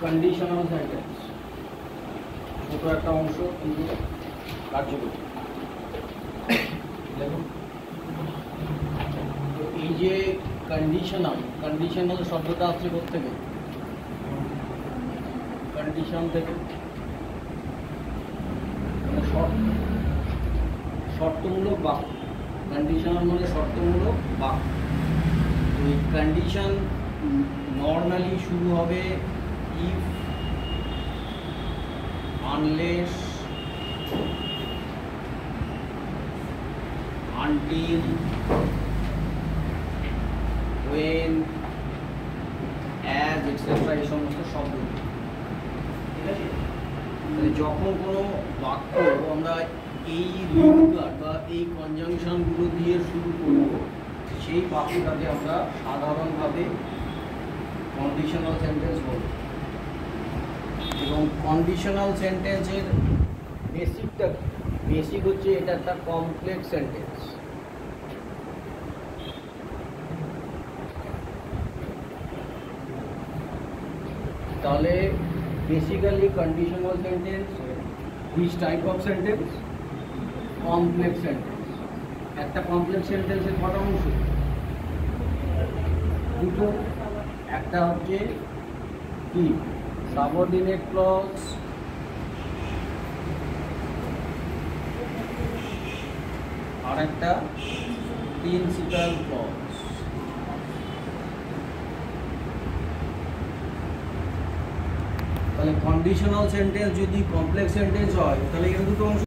Conditional sentence ছোট একটা অংশ কিন্তু কার্যকরী। দেখুন তো এই যে কন্ডিশনাল শব্দটা আসছে কোত্থেকে? কন্ডিশন থেকে, মানে শর্তমূলক বাক্য। কন্ডিশনাল মানে শর্তমূলক বাক্য। তো এই কন্ডিশন নর্মালি শুরু হবে if, unless, until, when, as, etc. এই সমস্ত শব্দ। ঠিক আছে, তাহলে যখন কোনো বাক্য আমরা এই লিঙ্গার বা এই কনজাংশনগুলো দিয়ে শুরু করব, সেই বাক্যটাকে আমরা সাধারণভাবে কন্ডিশনাল সেন্টেন্স বলব। এবং কন্ডিশনাল সেন্টেন্সের বেসিক হচ্ছে এটা একটা কমপ্লেক্স সেন্টেন্স। তাহলে basically conditional sentence, this type of sentence complex sentence. একটা কমপ্লেক্স সেন্টেন্সের কটা অংশ? দুটো। একটা হচ্ছে কি সাবঅর্ডিনেট ক্লজ, আর একটা প্রিন্সিপাল ক্লজ। তাহলে কন্ডিশনাল সেন্টেন্স যদি কমপ্লেক্স সেন্টেন্স হয় তাহলে এর দুটো অংশ